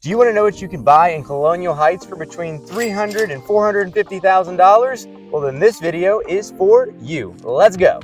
Do you want to know what you can buy in Colonial Heights for between $300,000 and $450,000? Well, then this video is for you. Let's go.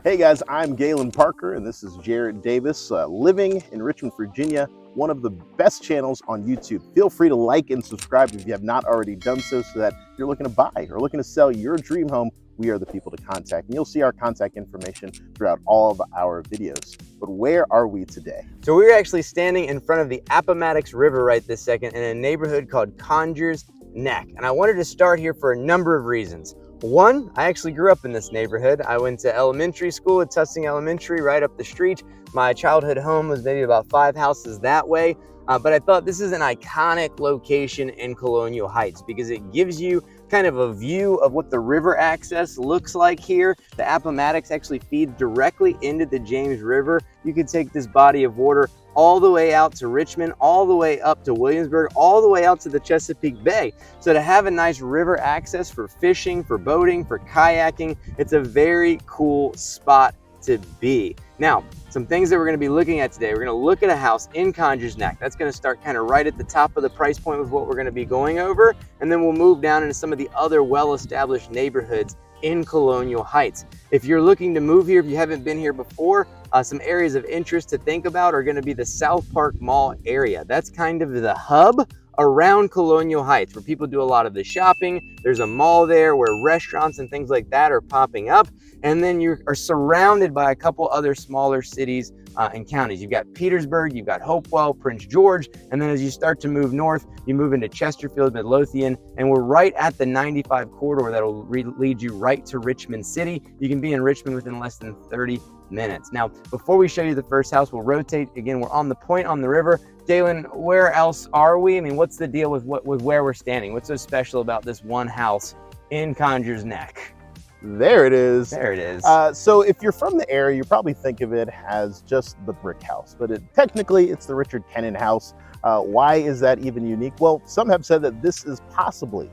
Hey guys, I'm Galen Parker and this is Jared Davis, living in Richmond, Virginia, one of the best channels on YouTube. Feel free to like and subscribe if you have not already done so that if you're looking to buy or looking to sell your dream home, we are the people to contact. And you'll see our contact information throughout all of our videos. But where are we today? So we're actually standing in front of the Appomattox River right this second in a neighborhood called Conjur's Neck. And I wanted to start here for a number of reasons. One, I actually grew up in this neighborhood. I went to elementary school at Tussing Elementary right up the street. My childhood home was maybe about 5 houses that way. But I thought this is an iconic location in Colonial Heights because it gives you kind of a view of what the river access looks like here. The Appomattox actually feeds directly into the James River. You can take this body of water all the way out to Richmond, all the way up to Williamsburg, all the way out to the Chesapeake Bay. So to have a nice river access for fishing, for boating, for kayaking, it's a very cool spot to be. Now, some things that we're going to be looking at today. We're going to look at a house in Conjur's Neck. That's going to start kind of right at the top of the price point with what we're going to be going over. And then we'll move down into some of the other well-established neighborhoods in Colonial Heights. If you're looking to move here, if you haven't been here before, some areas of interest to think about are going to be the South Park Mall area. That's kind of the hub around Colonial Heights where people do a lot of the shopping. There's a mall there where restaurants and things like that are popping up. And then you are surrounded by a couple other smaller cities and counties. You've got Petersburg, you've got Hopewell, Prince George, and then as you start to move north, you move into Chesterfield, Midlothian, and we're right at the 95 corridor that'll lead you right to Richmond City. You can be in Richmond within less than 30 minutes. Now, before we show you the first house, we'll rotate. Again, we're on the point on the river. Galen, where else are we? I mean, what's the deal with where we're standing? What's so special about this one house in Conjur's Neck? There it is. There it is. So if you're from the area, you probably think of it as just the brick house, but technically it's the Richard Kennan house. Why is that even unique? Well, some have said that this is possibly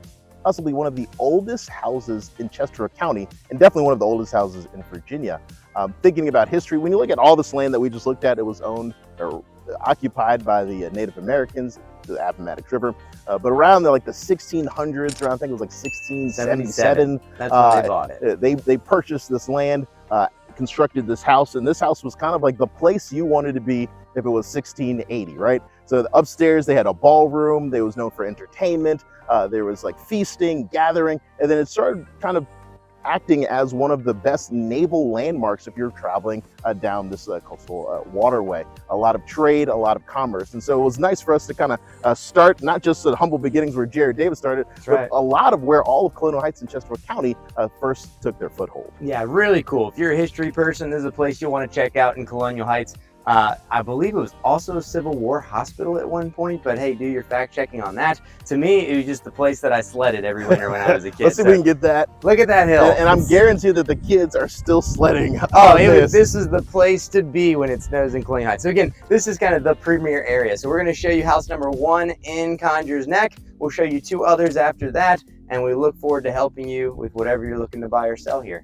one of the oldest houses in Chester County, and definitely one of the oldest houses in Virginia. Thinking about history, when you look at all this land that we just looked at, it was owned or occupied by the Native Americans, the Appomattox River. But around the 1600s, around I think it was like 1677, that's when they bought it. They purchased this land, constructed this house, and this house was kind of like the place you wanted to be if it was 1680, right? So upstairs they had a ballroom. They was known for entertainment. There was like feasting, gathering, and then it started kind of acting as one of the best naval landmarks if you're traveling down this coastal waterway. A lot of trade, a lot of commerce. And so it was nice for us to kind of start, not just the humble beginnings where Jared Davis started, but a lot of where all of Colonial Heights and Chester County first took their foothold. Yeah, really cool. If you're a history person, this is a place you'll want to check out in Colonial Heights. I believe it was also a Civil War hospital at one point, but hey, do your fact checking on that. To me, it was just the place that I sledded every winter when I was a kid. Let's see if we can get that. Look at that hill. And I'm guaranteed that the kids are still sledding. This is the place to be when it snows in Colonial Heights. So again, this is kind of the premier area. So we're going to show you house number 1 in Conjur's Neck. We'll show you 2 others after that, and we look forward to helping you with whatever you're looking to buy or sell here.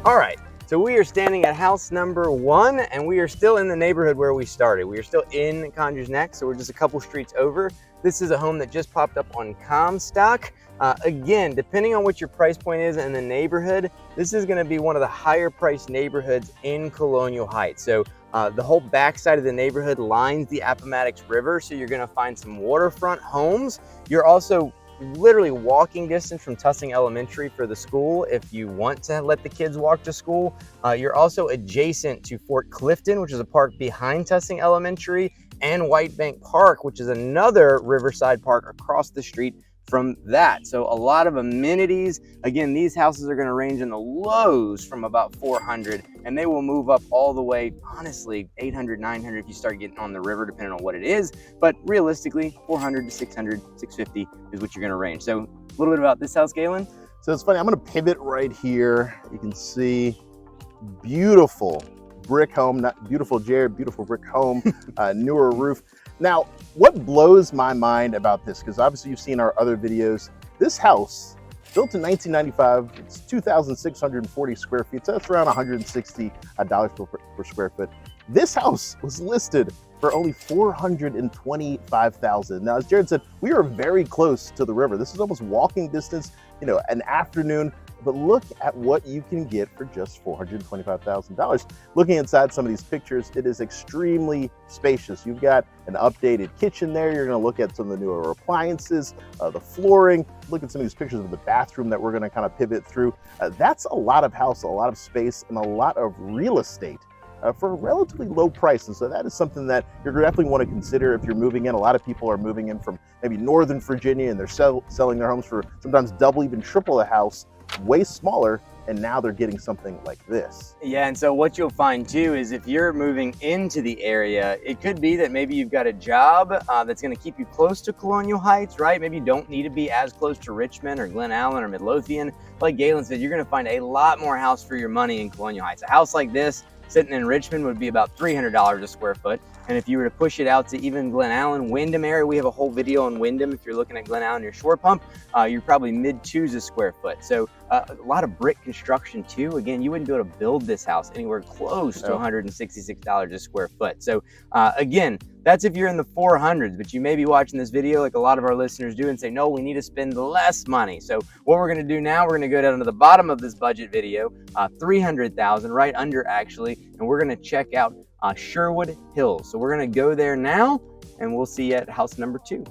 All right, so we are standing at house number 1, and we are still in the neighborhood where we started. We are still in Conjur's Neck, so we're just a couple streets over. This is a home that just popped up on Comstock. Again, depending on what your price point is in the neighborhood, this is gonna be one of the higher priced neighborhoods in Colonial Heights. So the whole backside of the neighborhood lines the Appomattox River, so you're gonna find some waterfront homes. You're also literally walking distance from Tussing Elementary for the school if you want to let the kids walk to school. You're also adjacent to Fort Clifton, which is a park behind Tussing Elementary, and White Bank Park, which is another riverside park across the street from that. So a lot of amenities. Again, these houses are going to range in the lows from about 400, and they will move up all the way, honestly, 800, 900 if you start getting on the river, depending on what it is. But realistically, 400 to 600, 650 is what you're going to range. So a little bit about this house, Galen. So it's funny, I'm going to pivot right here. You can see beautiful brick home, not beautiful Jared, beautiful brick home, newer roof. Now, what blows my mind about this, because obviously you've seen our other videos, this house, built in 1995, it's 2,640 square feet, so that's around $160 per square foot. This house was listed for only $425,000. Now, as Jared said, we are very close to the river. This is almost walking distance, you know, an afternoon. But look at what you can get for just $425,000. Looking inside some of these pictures, it is extremely spacious. You've got an updated kitchen there. You're going to look at some of the newer appliances, the flooring. Look at some of these pictures of the bathroom that we're going to kind of pivot through. That's a lot of house, a lot of space, and a lot of real estate for a relatively low price. And so that is something that you're definitely want to consider if you're moving in. A lot of people are moving in from maybe Northern Virginia, and they're selling their homes for sometimes double, even triple the house, way smaller, and now they're getting something like this. Yeah, and so what you'll find too is if you're moving into the area, it could be that maybe you've got a job that's going to keep you close to Colonial Heights, right? Maybe you don't need to be as close to Richmond or Glen Allen or Midlothian. Like Galen said, you're going to find a lot more house for your money in Colonial Heights. A house like this sitting in Richmond would be about $300 a square foot. And if you were to push it out to even Glen Allen, Wyndham area, we have a whole video on Wyndham. If you're looking at Glen Allen, your shore pump, you're probably mid-2s a square foot. So a lot of brick construction too. Again, you wouldn't be able to build this house anywhere close to $166 a square foot. So again, that's if you're in the 400s, but you may be watching this video like a lot of our listeners do and say, no, we need to spend less money. So what we're going to do now, we're going to go down to the bottom of this budget video, $300,000, right under actually, and we're going to check out Sherwood Hills. So we're going to go there now, and we'll see you at house number 2.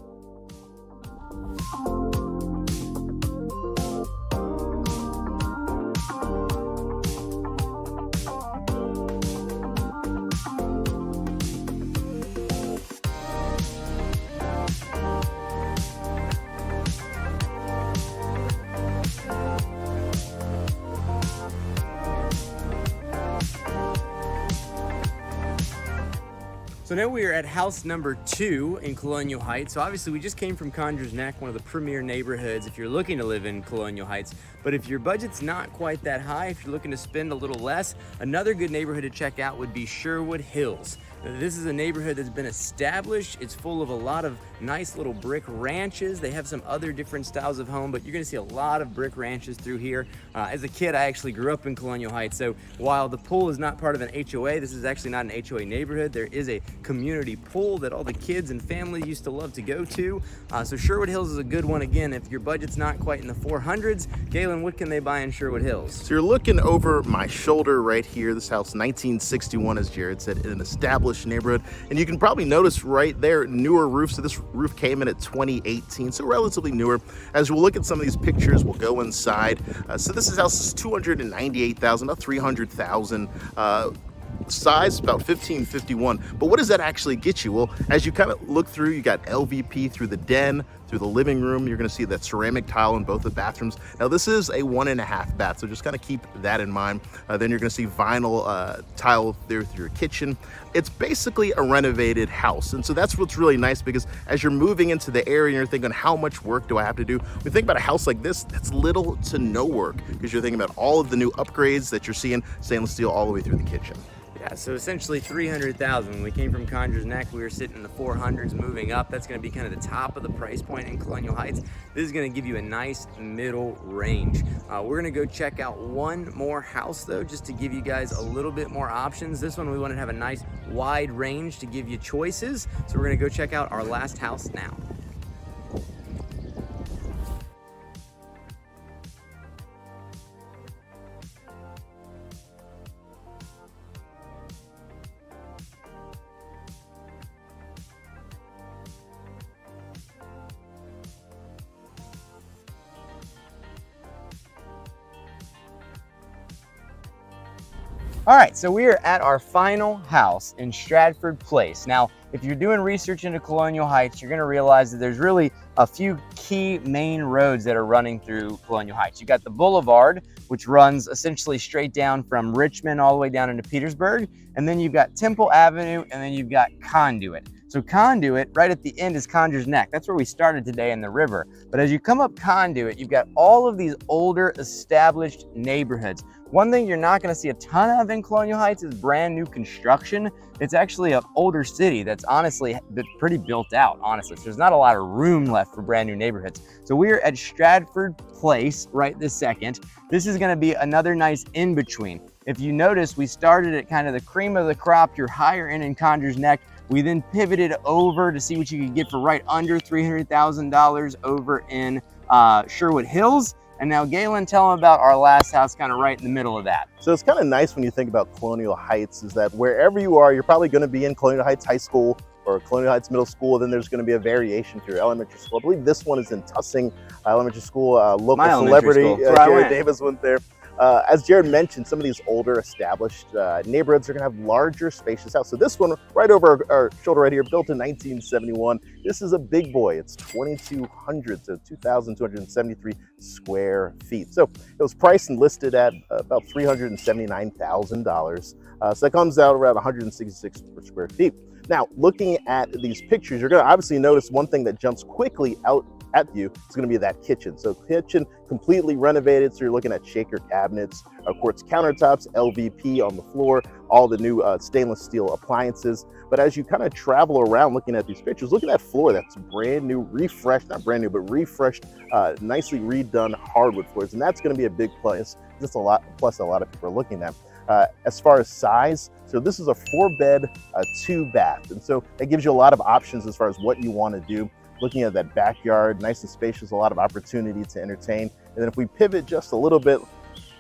So now we are at house number 2 in Colonial Heights. So obviously we just came from Conjur's Neck, one of the premier neighborhoods if you're looking to live in Colonial Heights. But if your budget's not quite that high, if you're looking to spend a little less, another good neighborhood to check out would be Sherwood Hills. This is a neighborhood that's been established. It's full of a lot of nice little brick ranches. They have some other different styles of home, but you're gonna see a lot of brick ranches through here. As a kid, I actually grew up in Colonial Heights. So while the pool is not part of an HOA, this is actually not an HOA neighborhood. There is a community pool that all the kids and family used to love to go to. So Sherwood Hills is a good one. Again, if your budget's not quite in the 400s, Galen, what can they buy in Sherwood Hills? So you're looking over my shoulder right here. This house, 1961, as Jared said, in an established neighborhood. And you can probably notice right there, newer roof. So this roof came in at 2018, so relatively newer. As we'll look at some of these pictures, we'll go inside. So this house is $298,000, about $300,000. Size about 1551. But what does that actually get you? Well, as you kind of look through, you got LVP through the den, through the living room. You're going to see that ceramic tile in both the bathrooms. Now this is a 1.5 bath, so just kind of keep that in mind. Then you're going to see vinyl tile there through your kitchen. It's basically a renovated house, and so that's what's really nice, because as you're moving into the area and you're thinking, how much work do I have to do? When you think about a house like this, that's little to no work, because you're thinking about all of the new upgrades that you're seeing, stainless steel all the way through the kitchen. Yeah, so essentially $300,000. When we came from Conjur's Neck, we were sitting in the 400s, moving up. That's going to be kind of the top of the price point in Colonial Heights. This is going to give you a nice middle range. We're going to go check out one more house, though, just to give you guys a little bit more options. This one we want to have a nice wide range to give you choices. So we're going to go check out our last house now. All right, so we are at our final house in Stratford Place. Now, if you're doing research into Colonial Heights, you're gonna realize that there's really a few key main roads that are running through Colonial Heights. You got the Boulevard, which runs essentially straight down from Richmond all the way down into Petersburg. And then you've got Temple Avenue, and then you've got Conduit. So Conduit, right at the end, is Conjur's Neck. That's where we started today in the river. But as you come up Conduit, you've got all of these older established neighborhoods. One thing you're not gonna see a ton of in Colonial Heights is brand new construction. It's actually an older city that's honestly pretty built out, honestly. So there's not a lot of room left for brand new neighborhoods. So we're at Stratford Place right this second. This is gonna be another nice in-between. If you notice, we started at kind of the cream of the crop, you're higher in Conjur's Neck. We then pivoted over to see what you could get for right under $300,000 over in Sherwood Hills. And now Galen, tell them about our last house kind of right in the middle of that. So it's kind of nice when you think about Colonial Heights is that wherever you are, you're probably going to be in Colonial Heights High School or Colonial Heights Middle School. Then there's going to be a variation to your elementary school. I believe this one is in Tussing Elementary School. Local celebrity Jared Davis went there. As Jared mentioned, some of these older established neighborhoods are going to have larger, spacious houses. So this one right over our shoulder right here, built in 1971. This is a big boy. It's 2,200 to 2,273 square feet. So it was priced and listed at about $379,000. So that comes out around 166 per square feet. Now, looking at these pictures, you're going to obviously notice one thing that jumps quickly out at you is going to be that kitchen. So kitchen completely renovated. So you're looking at shaker cabinets, quartz countertops, LVP on the floor, all the new stainless steel appliances. But as you kind of travel around looking at these pictures, look at that floor. That's brand new, refreshed, not brand new, but refreshed, nicely redone hardwood floors. And that's going to be a big plus. That's a lot of people are looking at. As far as size, so this is a 4-bed, 2-bath. And so that gives you a lot of options as far as what you want to do. Looking at that backyard, nice and spacious, a lot of opportunity to entertain. And then if we pivot just a little bit,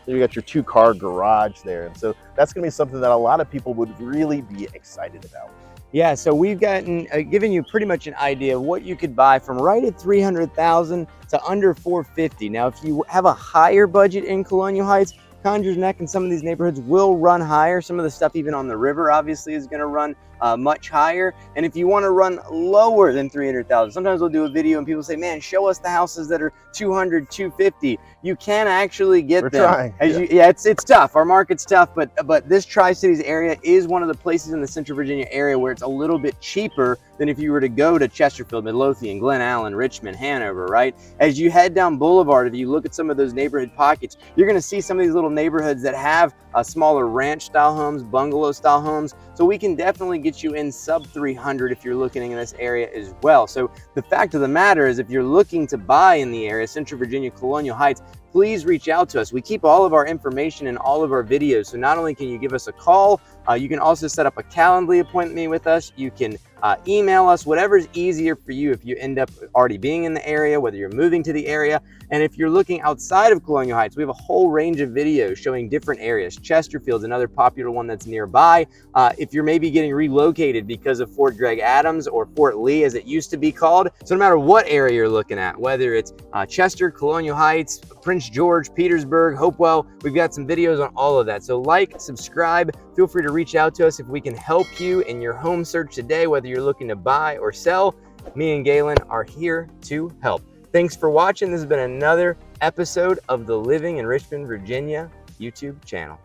you got your 2-car garage there. And so that's gonna be something that a lot of people would really be excited about. Yeah, so we've given you pretty much an idea of what you could buy from right at $300,000 to under $450,000. Now, if you have a higher budget in Colonial Heights, Conjur's Neck and some of these neighborhoods will run higher. Some of the stuff even on the river obviously is going to run much higher. And if you want to run lower than $300,000, sometimes we'll do a video and people say, man, show us the houses that are $200,000, $250,000. You can actually get We're them. trying. It's tough. Our market's tough, but this Tri-Cities area is one of the places in the Central Virginia area where it's a little bit cheaper than if you were to go to Chesterfield, Midlothian, Glen Allen, Richmond, Hanover, right? As you head down Boulevard, if you look at some of those neighborhood pockets, you're going to see some of these little neighborhoods that have smaller ranch style homes, bungalow style homes. So we can definitely get you in sub 300 if you're looking in this area as well. So the fact of the matter is, if you're looking to buy in the area, Central Virginia, Colonial Heights, please reach out to us. We keep all of our information in all of our videos. So not only can you give us a call, you can also set up a Calendly appointment with us. You can email us, whatever is easier for you if you end up already being in the area, whether you're moving to the area. And if you're looking outside of Colonial Heights, we have a whole range of videos showing different areas. Chesterfield's another popular one that's nearby. If you're maybe getting relocated because of Fort Gregg Adams or Fort Lee as it used to be called. So no matter what area you're looking at, whether it's Chester, Colonial Heights, Prince George, Petersburg, Hopewell, we've got some videos on all of that. So like, subscribe, feel free to reach out to us if we can help you in your home search today, whether you're looking to buy or sell. Me and Galen are here to help. Thanks for watching. This has been another episode of the Living in Richmond, Virginia YouTube channel.